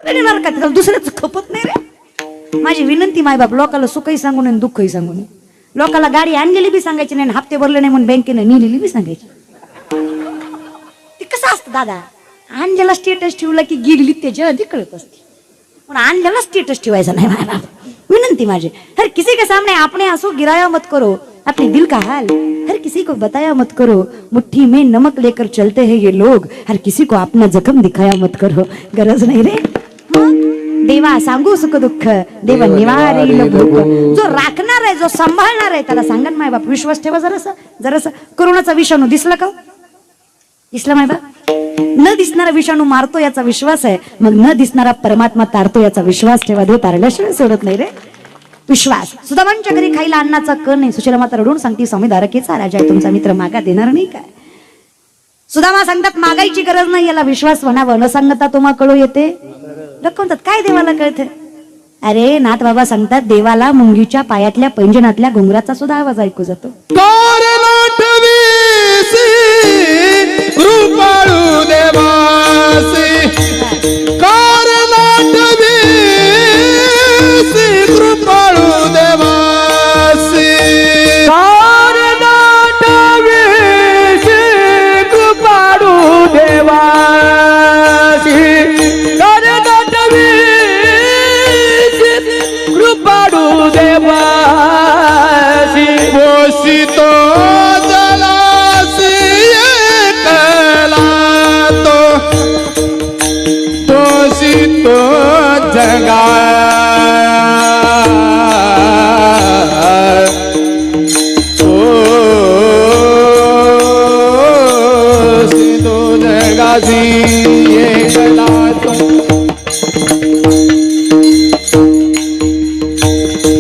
येणार का त्याला दुसऱ्याच खपत नाही रे. माझी विनंती मायबाप, लोकाला सुखही सांगू नये दुःखही सांगू नये. लोकाला गाडी आणलेली बी सांगायची नाही, हप्ते भरले नाही म्हणून बँकेने नेलेली बी सांगायची. ते कसं असतं दादा, आणलेला स्टेटस ठेवला की गिरली त्याच्या आधी कळत असते, पण आणलेला स्टेटस ठेवायचा नाही मायबाप. विनंती माझी, हर किसी के सामने आपने आंसू गिराया मत करो, अपने दिल का हाल हर किसी को बताया मत करो, मुट्ठी में नमक लेकर चलते हैं ये लोग, हर किसी को अपना जखम दिखाया मत करो. गरज नाही रे. देवा सांगू सुख दुःख, देवा निवारेल भूक. जो राखणार आहे, जो सांभाळणार आहे त्याला सांगा माय बाप विश्वास ठेवा. जरासा करोनाचा विषाणू दिसला का? दिसला माय बाप? न दिसणारा विषाणू मारतो याचा विश्वास आहे, मग न दिसणारा परमात्मा तारतो याचा विश्वास ठेवा. देव तारल्याशिवाय सोडत नाही रे. विश्वास. सुदामांच्या घरी खायला अन्नाचा कण नाही. सुशीला माता रडून सांगते, स्वामी दारकेचा राजा आहे, तुमचा मित्र मागा देणार नाही काय? सुदामा सांगतात मागायची गरज नाही, याला विश्वास म्हणावं. न सांगता तुम्हा कळू येते रखवतात. काय देवाला कळते? अरे नाथ बाबा सांगतात, देवाला मुंगीच्या पायातल्या पैंजणातल्या घुंगराचा सुद्धा आवाज ऐकू जातो. कृपाळू देवासी कृपाळू देवासी कृपाळू देवासी कृपाळू देवासी पोषितो जलासी एकला तो पोषितो जगा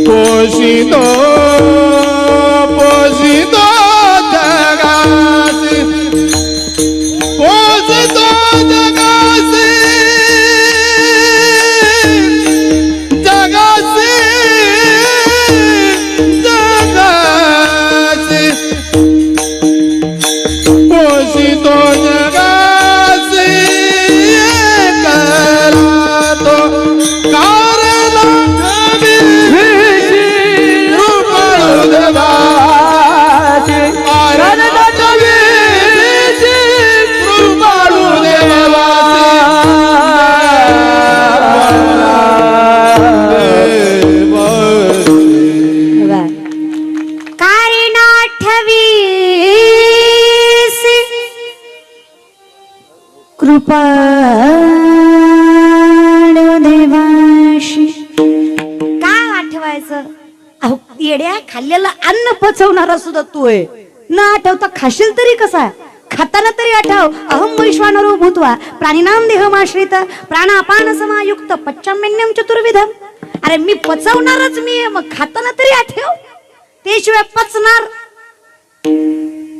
पोषितो पोषितो जगासी पोषितो जगासी जगासी जगासी पोषितो जगासी करातो कारण कृपाळू देवाशी. काय आठवायचं? अहो येड्या, खाल्लेलं अन्न पचवणारा सुद्धा तू आहे. न आठवता खाशील तरी कसा? खाताना तरी आठव. अहम वैश्वानरो भूत्वा प्राणिनाम देहमाश्रित प्राणापान समायुक्त पच्चमेन्यम चतुर्विधम. अरे मी पचवणारच मी आहे, मग खाताना तरी आठव. त्याशिवाय पचणार.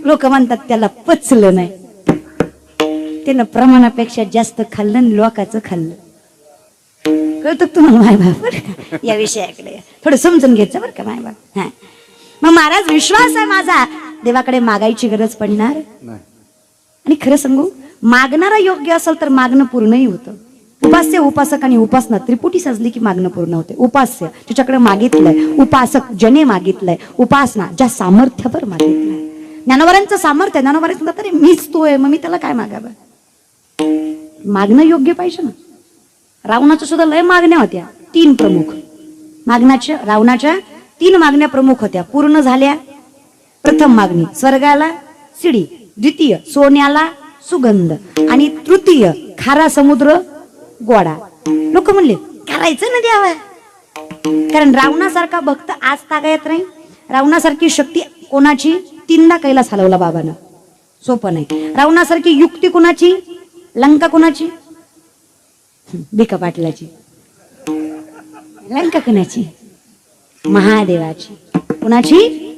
लोक म्हणतात त्याला पचलं नाही, त्यानं प्रमाणापेक्षा जास्त खाल्लं आणि लोकांचं खाल्लं. कळतं तुम्हाला माय बाप? या विषयाकडे थोडं समजून घ्यायचं बरं का माय बाप. हा मग महाराज विश्वास आहे माझा, देवाकडे मागायची गरज पडणार नाही. आणि खरं सांगू, मागणारा योग्य असेल तर मागणं पूर्णही होतं. उपास्य उपासक आणि उपासना त्रिपुटी सजली की मागणं पूर्ण होते. उपास्य त्याच्याकडे मागितलंय, उपासक जने मागितलंय, उपासना ज्या सामर्थ्यावर मागितलंय. ज्ञानोबारांचं सामर्थ्य, ज्ञानोबारांचं म्हणतात अरे मीच तो आहे, मग मी त्याला काय मागावं? मागणं योग्य पाहिजे ना. रावणाच्या सुद्धा लय मागण्या होत्या, 3 प्रमुख मागण्याच्या. रावणाच्या 3 मागण्या प्रमुख होत्या, पूर्ण झाल्या. प्रथम मागणी स्वर्गाला शिडी, द्वितीय सोन्याला सुगंध, आणि तृतीय खारा समुद्र गोडा. लोक म्हणले करायचं ना द्यावा, कारण रावणासारखा भक्त आज तागायत नाही. रावणासारखी शक्ती कोणाची? 3दा कैलास हलवला बाबानं, सोपं नाही. रावणासारखी युक्ती कोणाची? लंका कोणाची? बिका पाटलाची. लंका कोणाची? महादेवाची. कोणाची?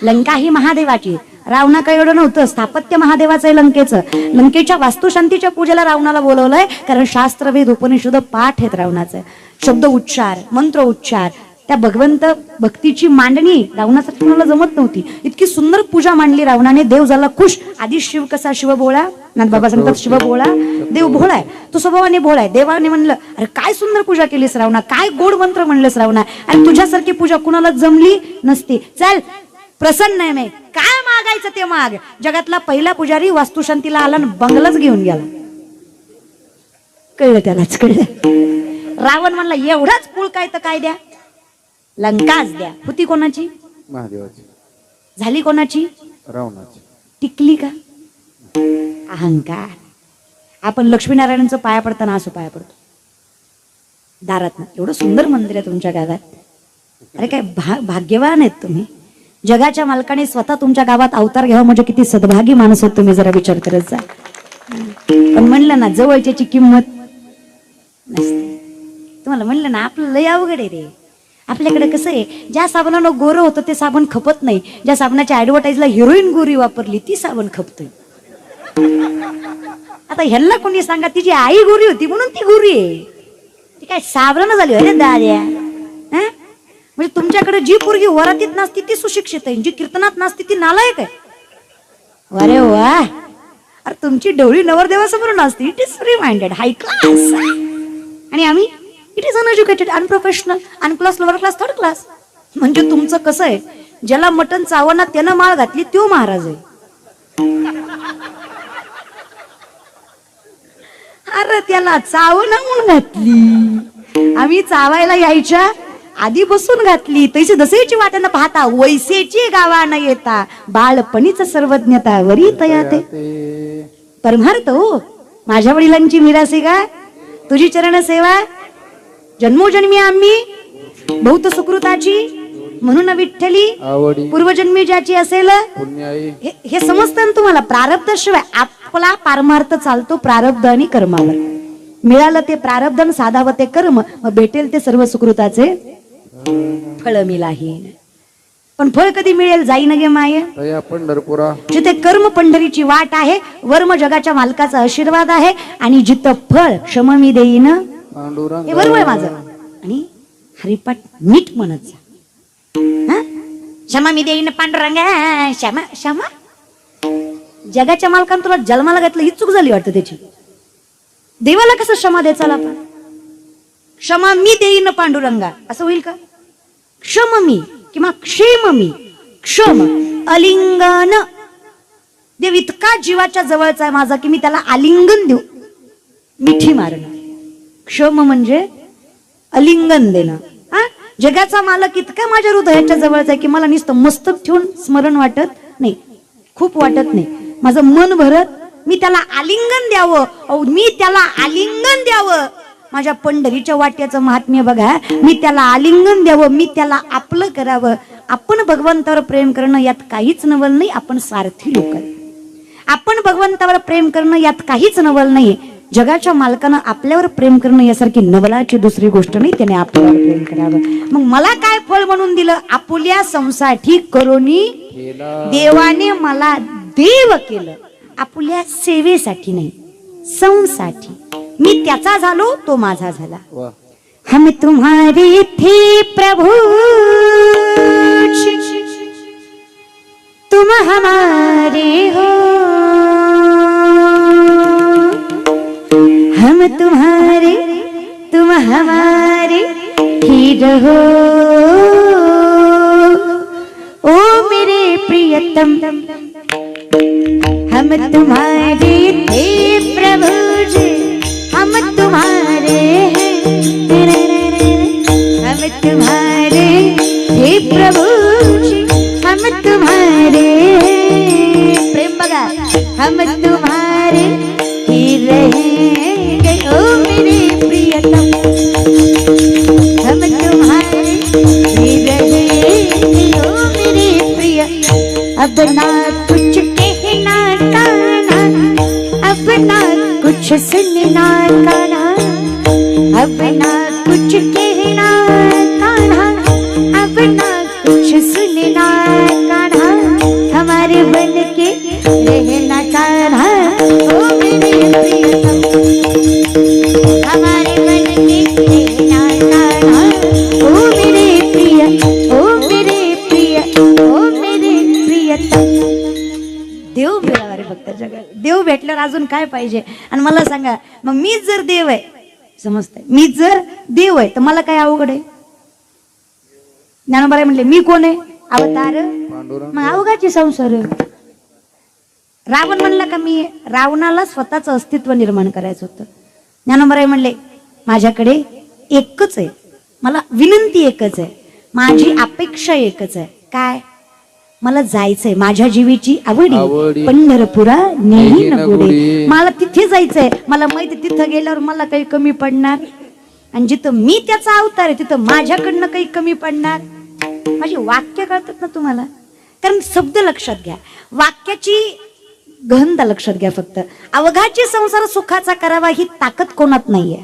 लंका ही महादेवाची. रावणा काही एवढं नव्हतं, स्थापत्य महादेवाचं आहे लंकेचं. लंकेच्या वास्तुशांतीच्या पूजेला रावणाला बोलवलंय, कारण शास्त्रवेद उपनिषद पाठ आहेत रावणाचं. शब्द उच्चार, मंत्र उच्चार, त्या भगवंत भक्तीची मांडणी रावणासाठी कोणाला जमत नव्हती. इतकी सुंदर पूजा मांडली रावणाने. देव झाला खुश. आधी शिव कसा? शिव भोळा. नाथ बाबा सांगतात शिव भोळा, देव भोळा आहे. तो स्वभावाने भोळा आहे. देवाने म्हणलं अरे काय पूजा केलीस रावणा, काय गोड मंत्र म्हणलेस रावणा, आणि तुझ्यासारखी पूजा कुणाला जमली नसती. चल प्रसन्न आहे मी, काय मागायचं ते माग. जगातला पहिला पुजारी वास्तुशांतीला आला आणि बंगलाच घेऊन गेला. कळलं त्यालाच कळलं. रावण म्हणला एवढाच कुळ काय तर काय द्या, लंकाच द्या. होती कोणाची? महादेवाची. झाली कोणाची? रावणाची. टिकली का? अहंकार. आपण लक्ष्मीनारायणांचं पाया पडताना असं पाया पडतो दारात ना. एवढं सुंदर मंदिर आहे तुमच्या गावात. अरे काय भाग्यवान आहेत तुम्ही. जगाच्या मालकाने स्वतः तुमच्या गावात अवतार घ्यावा म्हणजे किती सद्भागी माणूस आहेत तुम्ही, जरा विचार करत जा. पण म्हणलं ना जवळच्याची किंमत नसते. तुम्हाला म्हणलं ना आपलं लय अवघड आहे रे. आपल्याकडे कसं आहे, ज्या साबणानं गोरं होतं ते साबण खपत नाही. ज्या साबणाच्या ऍडव्हर्टाईजला हिरोईन गोरी वापरली ती साबण खपतोय. आता ह्याला कोणी सांगा तिची आई गोरी होती म्हणून ती गोरी आहे, ती काय साबण झाली अरे दाद्या. म्हणजे तुमच्याकडे जी पोरगी वरातीत नसती ती सुशिक्षित आहे, जी कीर्तनात नसती ती नालायक आहे. अरे वा, अरे तुमची डोळी नवरदेवासमोर नसती. It is free minded, high class. आणि आम्ही it is uneducated, unprofessional, unclass, lower class, third class. म्हणजे तुमचं कसं आहे, ज्याला मटण चावना त्यानं माळ घातली तो महाराज आहे. अरे त्याला चावना म्हणून घातली, आम्ही चावायला यायच्या आधी बसून घातली. तैसे दसेची वाट्यानं पाहता वैसेची गावानं येता, बाळपणीच सर्वज्ञता वरी तयाते. परमार्थ हो माझ्या वडिलांची मिरासी का तुझी चरण सेवा, जन्मोजन्मी आम्ही बहुत सुकृताची, म्हणून विठ्ठली पूर्वजन्मी ज्याची असेल. हे समजतं ना तुम्हाला. प्रारब्ध शिवाय आपला पारमार्थ चालतो प्रारब्ध आणि कर्मावर. मिळालं ते प्रारब्ध आणि साधावं ते कर्म, मग भेटेल ते सर्व सुकृताचे फळ मिलाही. पण फळ कधी मिळेल? जाईन गे माय पंढरपुरा. जिथे कर्म पंढरीची वाट आहे, वर्म जगाच्या मालकाचा आशीर्वाद आहे, आणि जिथं फळ क्षम मी देईन हे बरोबर आहे माझं. आणि हरिपाठ नीट म्हणत जा. क्षमा मी देईन पांडुरंगा, क्षमा क्षमा. जगाच्या मालकानं तुला जन्माला घातलं ही चूक झाली वाटतं त्याची. देवाला कसं क्षमा द्यायचा आपण? क्षमा मी देईन पांडुरंगा असं होईल का? क्षम मी किंवा क्षेम मी. क्षम अलिंगन. देव इतका जीवाच्या जवळचा आहे माझा की मी त्याला आलिंगन देऊ, मिठी मारणं. क्षम म्हणजे अलिंगन देणं. जगाचा मालक इतका माझ्या हृदयाच्या जवळचा आहे की मला नुसतं मस्तक ठेवून स्मरण वाटत नाही, खूप वाटत नाही. माझं मन भरत मी त्याला आलिंगन द्यावं, मी त्याला आलिंगन द्यावं. माझ्या पंढरीच्या वाट्याचं महात्म्य बघा. मी त्याला आलिंगन द्यावं, मी त्याला आपलं करावं. आपण भगवंतावर प्रेम करणं यात काहीच नवल नाही. आपण स्वार्थी लोक. आपण भगवंतावर प्रेम करणं यात काहीच नवल नाही. जगाच्या मालकानं आपल्यावर प्रेम करणं यासारखी नवलाची दुसरी गोष्ट नाही. त्याने आपल्यावर प्रेम करावं. मग मला काय फळ म्हणून दिलं? आपुल्या संसाठी करोनी देवाने मला देव केलं. आपुल्या सेवेसाठी नाही, संसाठी. मी त्याचा झालो, तो माझा झाला. हम तुम्हारे थे प्रभु, तुम हमारे हो. हम तुम्हारे तुम हमारे ही रहो. ओ मेरे प्रियतम, हम तुम्हारे थे प्रभु जी, हम तुम्हारे हैं. हम तुम्हारे थे प्रभु जी, हम तुम्हारे हैं. प्रेम बघा. हम तुम्हारे ही रहेंगे ओ मेरे प्रियतम. हम तुम्हारे ही रहेंगे ओ मेरे प्रिय. अब ना कुछ कहना काना, अब ना कुछ सुनना काना, अब ना कुछ कहना काना, अब ना कुछ सुनना काना. हमारे बन के रहना काना ओ मेरे प्रियतम. हमारे बन के रहना काना ओ मेरे प्रिय, ओ मेरे प्रिय, ओ मेरे प्रियतम. देव मिळावा रे फक्त जगात. देव भेटल्यावर अजून काय पाहिजे? आणि मला सांगा, मग मीच जर देव आहे, समजतंय. मी जर देव आहे तर मला काय अवघड आहे? ज्ञानोबा म्हणले मी कोण आहे? अवतार. पांडुरंग. मग अवघाची संसार. रावण म्हणला का मी? रावणाला स्वतःचं अस्तित्व निर्माण करायचं होतं. ज्ञानोबा म्हणले माझ्याकडे एकच आहे, मला विनंती एकच आहे, माझी अपेक्षा एकच आहे. काय? मला जायचंय, माझ्या जीवीची आवडी पंढरपुरा नेही न गोडी. मला तिथे जायचंय. मला माहिती तिथं गेल्यावर मला काही कमी पडणार, आणि जिथं मी त्याचा अवतार आहे तिथं माझ्याकडनं काही कमी पडणार. माझी वाक्य कळतात ना तुम्हाला? कारण शब्द लक्षात घ्या, वाक्याची गहनता लक्षात घ्या. फक्त अवघाची संसार सुखाचा करावा ही ताकद कोणात नाहीये,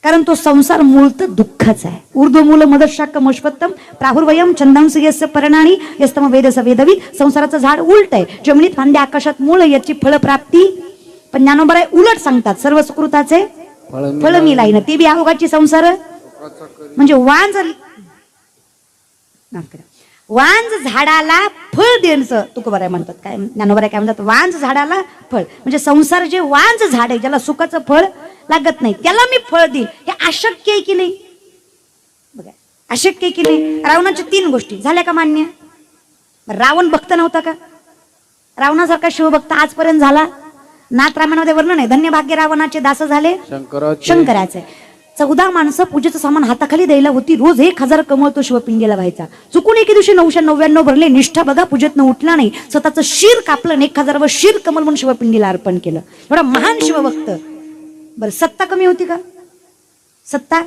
कारण तो संसार मूळत दुःखाचा आहे. ऊर्ध्व मूल मदशाक मश्वत्तम प्राहुर्वयम छंदांस यस्य परणाणी यस्तम वेदस वेदवी. संसाराचं झाड उलट आहे, जमिनीत फांद्या आकाशात मूळ, याची फळप्राप्ती. पण ज्ञानोबा उलट सांगतात, सर्व सुकृताचे फळ मिळाई ना. ते बी अवघाची संसार म्हणजे वांज झाडाला फळ देणचं तुकोबाराय म्हणतात. काय ज्ञानोबाराय काय म्हणतात? वांज झाडाला फळ म्हणजे संसार जे वांज झाड आहे, ज्याला सुखाचं फळ लागत नाही, त्याला मी फळ देईल. हे अशक्य आहे की नाही? बघा, अशक्य आहे की नाही? रावणाच्या 3 गोष्टी झाल्या का मान्य? रावण भक्त नव्हता का? रावणासारखा शिवभक्त आजपर्यंत झाला? नाथ रामायणामध्ये वर्णन आहे, धन्य भाग्य रावणाचे दास झाले शंकराचे. 14 माणसं पूजेचं सामान हाताखाली द्यायला होती. रोज 1000 कमळ तो शिवपिंडीला व्हायचा. चुकून एके दिवशी 999 भरले. निष्ठा बघा, पूजेत न उठला नाही, स्वतःचं शिर कापलं, 1000व शिर कमल म्हणून शिवपिंडीला अर्पण केलं. एवढा महान शिवभक्त. बरं, सत्ता कमी होती का? सत्ता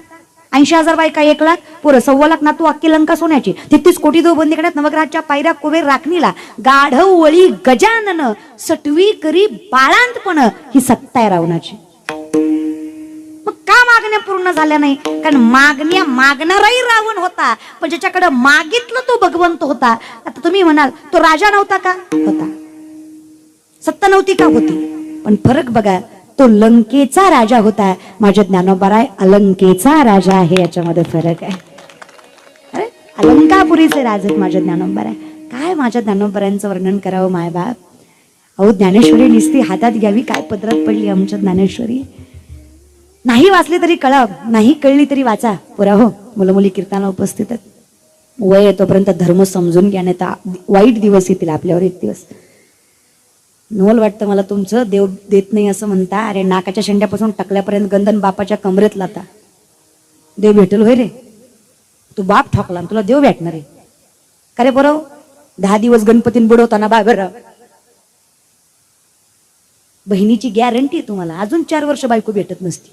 80,000 बायका, 1 लाख पोरं, 1.25 लाख नातू, अख्खी लंका सोन्याची, 33 कोटी दो बंदी करण्यात, नवग्रहाच्या पायऱ्या, कुबेर राखणीला, गाढव वळी गजानन, सटवी करी बाळांतपण, ही सत्ता आहे रावणाची. मग का मागण्या पूर्ण झाल्या नाही? कारण मागण्या मागणाराही रावण होता, पण ज्याच्याकडे मागितलं तो भगवंत होता. आता तुम्ही म्हणाल तो राजा नव्हता का? होता. सत्ता नव्हती का? होती. पण फरक बघा, तो लंकेचा राजा होता, माझ्या ज्ञानोबाराय अलंकेचा राजा आहे. याच्यामध्ये फरक आहे. अरे अलंकापुरीचे राजे माझ्या ज्ञानोबाराय. काय माझ्या ज्ञानोबारायांचं वर्णन करावं मायबाप. अहो, ज्ञानेश्वरी निस्ती हातात घ्यावी, काय पदरात पडली आमच्या ज्ञानेश्वरी. नाही वाचली तरी कळाव, नाही कळली तरी वाचा. पुरा हो, मुलं मुली कीर्तनाला उपस्थित आहेत. वय येतोपर्यंत धर्म समजून घ्या, नाही तर वाईट दिवस येतील आपल्यावर एक दिवस. नवल वाटतं मला तुमचं, देव देत नाही असं म्हणता. अरे नाकाच्या शेंड्यापासून टकल्यापर्यंत गंधन बापाच्या कमरेत लाता. देव भेटेल होय रे? तू बाप ठोकला, तुला देव भेटणार आहे का रे? बरोबर 10 दिवस गणपतीन बुडवताना बाबर बहिणीची गॅरंटी तुम्हाला अजून 4 वर्ष बायको भेटत नसती.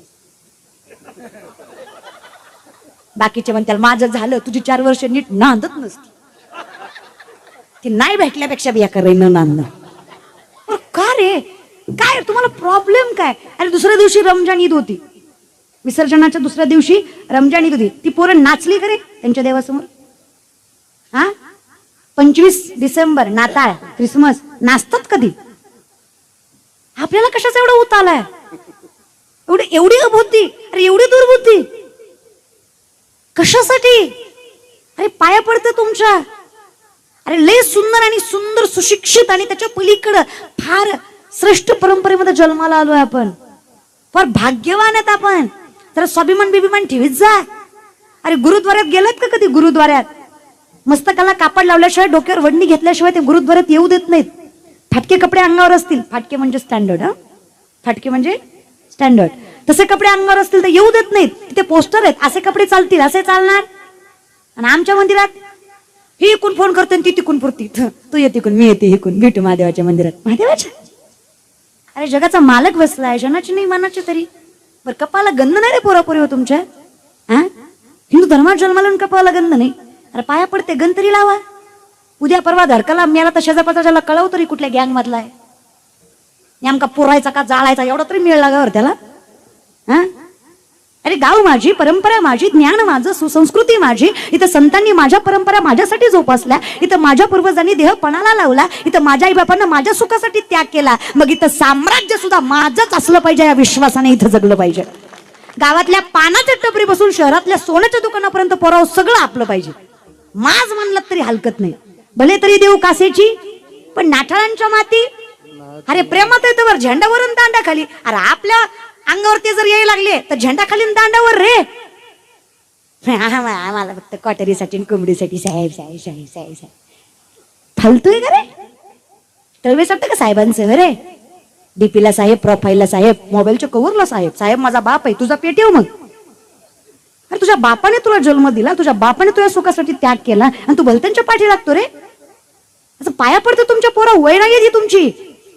बाकीचे म्हणतात माझं झालं, तुझी 4 वर्ष नीट नांदत नसती. ती नाही भेटल्यापेक्षा बिया करे न नांदणं. का रे? काय तुम्हाला प्रॉब्लेम काय? अरे दुसऱ्या दिवशी रमजान ईद होती, विसर्जनाच्या दुसऱ्या दिवशी रमजान ईद होती. ती पोरं नाचली करे त्यांच्या देवासमोर? हा, 25 डिसेंबर, नाताळ, ख्रिसमस नाचतात कधी? आपल्याला कशाचा एवढा उत आलाय? एवढी अबुद्धी, अरे एवढी दुर्बुद्धी कशासाठी? अरे पाया पडतं तुमच्या. अरे लय सुंदर आणि सुंदर सुशिक्षित आणि त्याच्या पलीकडं फार श्रेष्ठ परंपरेमध्ये जन्माला आलोय आपण. फार भाग्यवान आहेत आपण. जरा स्वाभिमान बिभिमान ठेवीत जा. अरे गुरुद्वाऱ्यात गेलात का कधी? गुरुद्वाऱ्यात मस्तकाला कापड लावल्याशिवाय, डोक्यावर वडणी घेतल्याशिवाय ते गुरुद्वाऱ्यात येऊ देत नाहीत. फाटके कपडे अंगावर असतील, फाटके म्हणजे स्टँडर्ड, हा फाटके म्हणजे स्टँडर्ड, तसे कपडे अंगावर असतील तर येऊ देत नाहीत. तिथे पोस्टर आहेत, असे कपडे चालतील, असे चालणार. आणि आमच्या मंदिरात ही इकून फोन करते ती तिकून पुरती, तू ये तिकून, मी येते इकून, भेटू महादेवाच्या मंदिरात. महादेवाच्या? अरे जगाचा मालक बसलाय, जनाची नाही मनाची तरी. बरं कपाला गंध नाही रे पोरापोरी हो तुमच्या? हा, हिंदू धर्मात जन्माला कपाला गंध नाही. अरे पाया पडते, गंध तरी लावा. उद्या परवा धडकाला मिळाला तर शेजापाजाला कळव तरी कुठल्या गँग मधला आहे, नेमका पुरायचा का जाळायचा एवढा तरी मिळ लागावर त्याला. हा, अरे गाव माझी, परंपरा माझी, ज्ञान माझं, सुसंस्कृती माझी. इथं संतांनी माझ्या परंपरा माझ्यासाठी जोपासल्या. इथं माझ्या पूर्वजांनी देह पणाला लावला. इथं माझ्या आई बापांना माझ्या सुखासाठी त्याग केला. मग इथं साम्राज्य सुद्धा माझंच असलं पाहिजे या विश्वासाने इथं जगलं पाहिजे. गावातल्या पानाच्या टपरीपासून शहरातल्या सोन्याच्या दुकानापर्यंत पोराव सगळं आपलं पाहिजे. माझ म्हणलं तरी हलकत नाही. भले तरी देऊ कासेची, पण नाठाळांच्या माती. अरे प्रेमात येतं वर झेंडावरून दांडा खाली. अरे आपल्या अंगावरती जर यायला लागले तर झेंडा खाली न दांडावर रे. आम्हाला फक्त कॉटरीसाठी आणि कोंबडीसाठी साहेब साहेब साहेब साहेब साहेब फालतोय का रे. तळवेस वाटतं का साहेबांचं रे. डीपीला साहेब, प्रोफाईलला साहेब, मोबाईलच्या कव्हरला साहेब. साहेब माझा बाप आहे, तुझा पेट येऊ मग. अरे तुझ्या बापाने तुला जन्म दिला, तुझ्या बापाने तुझ्या सुखासाठी त्याग केला आणि तू भलत्यांच्या पाठी लागतो रे. असं पाया पडतं तुमच्या पोरा, वय नाहीये ती तुमची.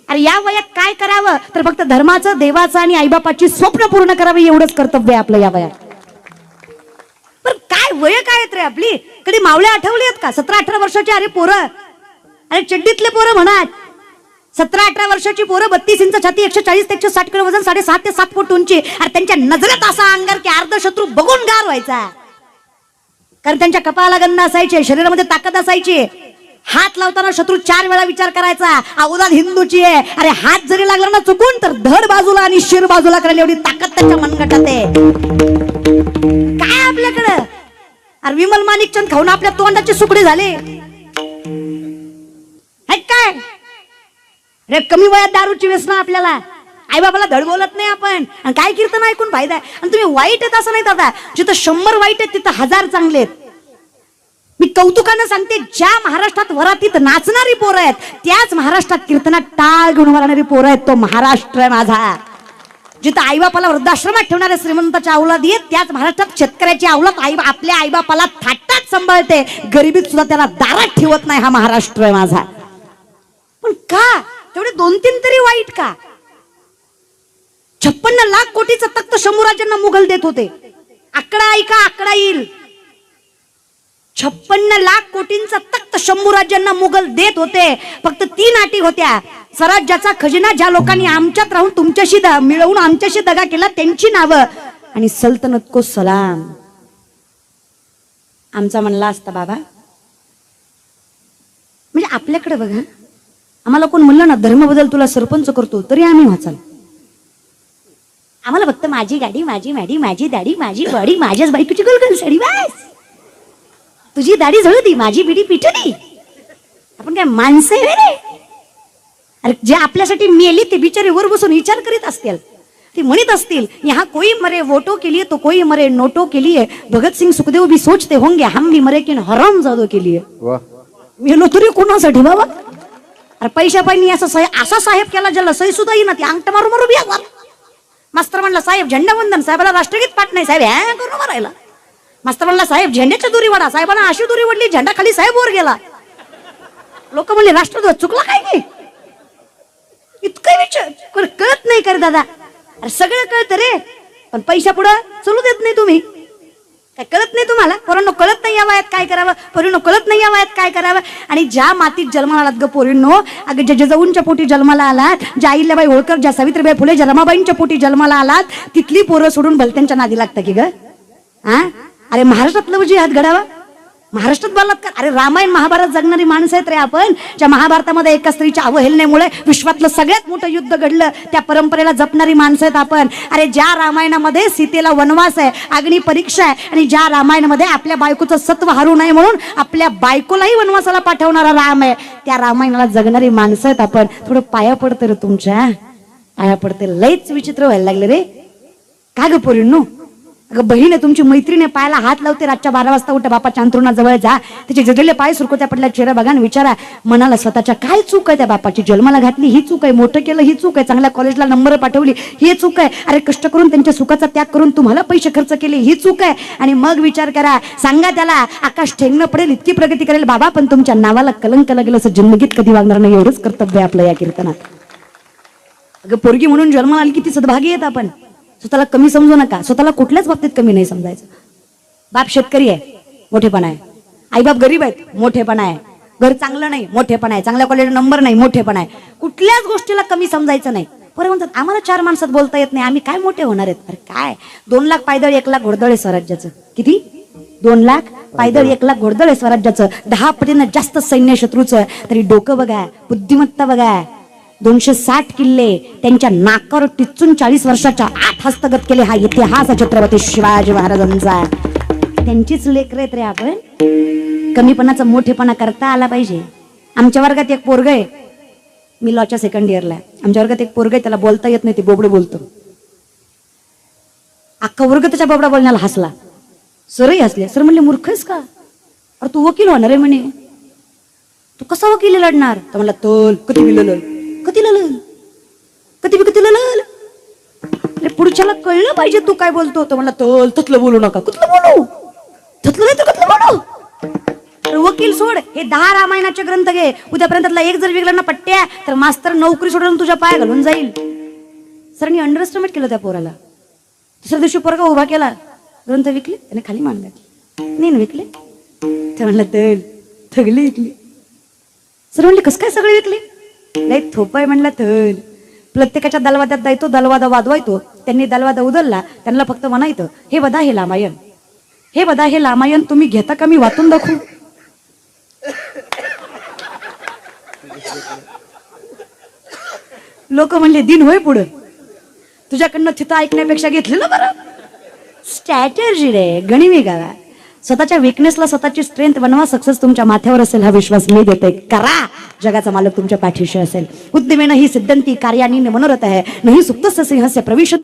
अरे या वयात काय करावं तर फक्त धर्माचं, देवाचं आणि आईबापाची स्वप्न पूर्ण करावी एवढंच कर्तव्य आहे आपलं या वयात. पण काय वय काय आहेत रे आपली. कधी मावळे आठवले आहेत का 17-18 वर्षाची. अरे पोरं, अरे चड्डीतले पोरं म्हणा, 17-18 वर्षाची पोरं, 32 इंच छाती, 140 ते 160 किलो वजन, 6.5 ते 7 फूट उंची. अरे त्यांच्या नजरेत असा अंगार की अर्ध शत्रू बघून गार व्हायचा. कारण त्यांच्या कपाळाला गंध असायचे, शरीरामध्ये ताकद असायची. हात लावताना शत्रू 4 वेळा विचार करायचा, अवदाद हिंदूची आहे. अरे हात जरी लागला ना चुकून तर धड बाजूला आणि शिर बाजूला करायला एवढी ताकद त्यांच्या मनगटात आहे. काय आपल्याकडं. अरे विमल माणिकचंद खाऊन आपल्या तोंडाचे सुकडे झाले काय. रे कमी वयात दारूची व्यसन आपल्याला. आई बाबाला धड बोलत नाही आपण. आणि काय कीर्तन ऐकून फायदा आहे. आणि तुम्ही वाईट आहेत असं नाही दादा. जिथं 100 वाईट आहेत तिथं 1000 चांगले आहेत. मी कौतुकानं सांगते, ज्या महाराष्ट्रात वरातीत नाचणारी पोरं आहेत त्याच महाराष्ट्रात कीर्तनात टाळ घेऊन वरणारी पोरं आहेत. तो महाराष्ट्र आहे माझा. जिथं आईबापाला वृद्धाश्रमात ठेवणारे श्रीमंताच्या अवलादी आहेत त्याच महाराष्ट्रात शेतकऱ्याची अवलाद आपल्या आईबापाला थाटात सांभाळते, गरिबीत सुद्धा त्याला दारात ठेवत नाही. हा महाराष्ट्र आहे माझा. पण का तेवढे 2-3 तरी वाईट का. 56 लाख कोटीचं तख्त शंभूराजांना मुघल देत होते. आकडा ऐका, आकडा येईल. 56 लाख कोटींचा तख्त शंभूराजांना मुघल देत होते. फक्त 3 अटी होत्या. स्वराज्याचा खजिना ज्या लोकांनी आमच्यात राहून तुमच्याशी मिळवून आमच्याशी दगा केला त्यांची नावं, आणि सल्तनत को सलाम. आमचा म्हणला असता बाबा. म्हणजे आपल्याकडे बघा, आम्हाला कोण म्हणलं ना धर्म बदल तुला सरपंच करतो तरी आम्ही वाचाल. आम्हाला फक्त माझी गाडी, माझी मॅडी, माझी दाढी, माझी बॉडी, माझ्याच बायकोची गोलगोल साडी, बस. तुझी दाढी झळती, माझी बिडी पिटली. आपण काय माणसं आहे रे. अरे जे आपल्यासाठी मेली ते बिचारे वर बसून विचार करीत असतील. ते म्हणत असतील, यहाँ कोई मरे वोटो के लिए तो कोई मरे नोटो के लिए. भगत सिंग सुखदेव भी सोचते होंगे हम भी मरे किन हरामजादों के लिए. मेलो तरी कोणासाठी बाबा. अरे पैशा पाहिजे असा साहेब केला ज्याला सही सुद्धा येईना, ती अंगठ मारू मारू बिया. मास्तर म्हणला साहेब झेंडावंदन, साहेबाला राष्ट्रगीत पाठ नाही, साहेब ह्या करून मारायला. मास्तर म्हणला साहेब झेंड्याच्या दुरी वडा, साहेबांना अशी दुरी वडली झेंडा खाली साहेब वर गेला. लोक म्हणले राष्ट्रध्वज चुकला काय की. इतकं विचार कळत नाही कर दादा. अरे सगळं कळतं रे, पण पैशा पुढं चलू देत नाही तुम्ही. काय कळत नाही तुम्हाला. पोरांनो कळत नाही या वयात काय करावं, पोरींनो कळत नाही या वयात काय करावं. आणि ज्या मातीत जन्माला आलात ग पोरींनो, अगं ज्या जिजाऊंच्या पोटी जन्माला आलात, ज्या अहिल्याबाई होळकर, ज्या सावित्रीबाई फुले, ज्या रमाबाईंच्या पोटी जन्माला आलात, तिथली पोरं सोडून भलत्यांच्या नादी लागतं की ग. हा अरे महाराष्ट्रातलं म्हणजे हात घडावा, महाराष्ट्रात बलात्कार. अरे रामायण महाभारत जगणारी माणसं आहेत रे आपण. ज्या महाभारतामध्ये एका स्त्रीच्या अवहेलनेमुळे विश्वातलं सगळ्यात मोठं युद्ध घडलं, त्या परंपरेला जपणारी माणसं आहेत आपण. अरे ज्या रामायणामध्ये सीतेला वनवास आहे, अग्नी परीक्षा आहे, आणि ज्या रामायणामध्ये आपल्या बायकोचं सत्व हरू नये म्हणून आपल्या बायकोलाही वनवासाला पाठवणारा राम आहे, त्या रामायणाला जगणारी माणसं आहेत आपण. थोडं पाया पडतं रे तुमच्या, पाया पडते. लयच विचित्र व्हायला लागले रे. का ग पोरींनो. अगं बहीण आहे तुमची, मैत्रीने पायाला हात लावते, रातच्या 12 वाजता उठा, बापाच्या अंथरुणाजवळ जा, त्याचे जडलेले पाय सुरकुत्या पडल्या चेहरा बघा आणि विचारा मनाला स्वतःच्या काय चूक आहे. त्या बापाची जन्माला घातली ही चूक आहे, मोठं केलं ही चूक आहे, चांगल्या कॉलेजला नंबर पाठवली ही चूक आहे, अरे कष्ट करून त्यांच्या सुखाचा त्याग करून तुम्हाला पैसे खर्च केले ही चूक आहे. आणि मग विचार करा, सांगा त्याला आकाश ठेंगणं पडेल इतकी प्रगती करेल बाबा, पण तुमच्या नावाला कलंक लागेल असं जिंदगीत कधी वागणार नाही. एवढंच कर्तव्य आपलं या कीर्तनात. अगं पोरगी म्हणून जन्माला आली किती सद्भागी आहेत आपण. स्वतःला कमी समजू नका, स्वतःला कुठल्याच बाबतीत कमी नाही समजायचं. बाप शेतकरी आहे, मोठेपणा आहे. आईबाप गरीब आहेत, मोठेपणा आहे. घर चांगलं नाही, मोठेपणा आहे. चांगल्या कॉलेजला नंबर नाही, मोठेपणा आहे. कुठल्याच गोष्टीला कमी समजायचं नाही. बरं म्हणतात आम्हाला 4 माणसात बोलता येत नाही, आम्ही काय मोठे होणार आहेत. अरे काय 2 लाख पायदळ 1 लाख घोडदळ आहे स्वराज्याचं. किती 2 लाख पायदळ 1 लाख घोडदळ आहे स्वराज्याचं. 10 पटीनं जास्त सैन्य शत्रूचं. तरी डोकं बघा, बुद्धिमत्ता बघा. 260 किल्ले त्यांच्या नाकावर टिचून 40 वर्षाच्या आत हस्तगत केले. हा इतिहास छत्रपती शिवाजी महाराजांचा. त्यांचीच लेकरं आहेत रे आपण. कमीपणाचा मोठेपणा करता आला पाहिजे. आमच्या वर्गात एक पोरग आहे, मी लॉच्या 2nd इयरला आहे. आमच्या वर्गात एक पोरग आहे, त्याला बोलता येत नाही, ते बोबडं बोलतो. अख्खा वर्ग त्याच्या बाबडा बोलण्याला हसला. सरही हसले. सर म्हणले मूर्ख आहेस का? अरे तू वकील होणार आहे म्हणे. तू कसा वकील लढणार? तर म्हणला तोल कधी लल कधी लल कधी लल. पुढच्याला कळलं पाहिजे तू काय बोलतो. तर म्हणला तोल ततलं बोलू नका. कुठलं बोलू? ततलं नाही तर कुठलं बोलू? तर वकील सोड, हे 10 रामायणाचे ग्रंथ घे. उद्यापर्यंतला एक जर विकला ना पट्ट्या तर मास्तर नोकरी सोडून तुझ्या पाय घालून जाईल. सरांनी अंडरएस्टिमेट केलं त्या पोराला. दुसऱ्या दिवशी पोरगा उभा केला. ग्रंथ विकले त्याने खाली मान घातली. नाही विकले. तर म्हणलं तल थगली विकली. सर म्हणले कस काय सगळे विकले? नाही थोपाय म्हणला थल. प्रत्येकाच्या दलवाद्यात जायतो, दलवादा वाजवायतो. त्यांनी दलवादा उधळला, त्यांना फक्त म्हणायचं हे बदा हे रामायण, हे बदा हे रामायण तुम्ही घेता का मी वाचून दाखवू? लोक म्हणले दिन होय पुढं, तुझ्याकडनं तिथं ऐकण्यापेक्षा घेतलेलं बरं. स्ट्रॅटर्जी रे गणिमी गावा. स्वतःच्या विकनेसला स्वतःची स्ट्रेंथ बनवा. सक्सेस तुमच्या माथ्यावर असेल हा विश्वास मी देते. करा, जगाचा मालक तुमच्या पाठीशी असेल. उद्यमेन ही सिद्धंती कार्यानी मनोरथ आहे. नाही सुप्तस्य सिंहस्य प्रविश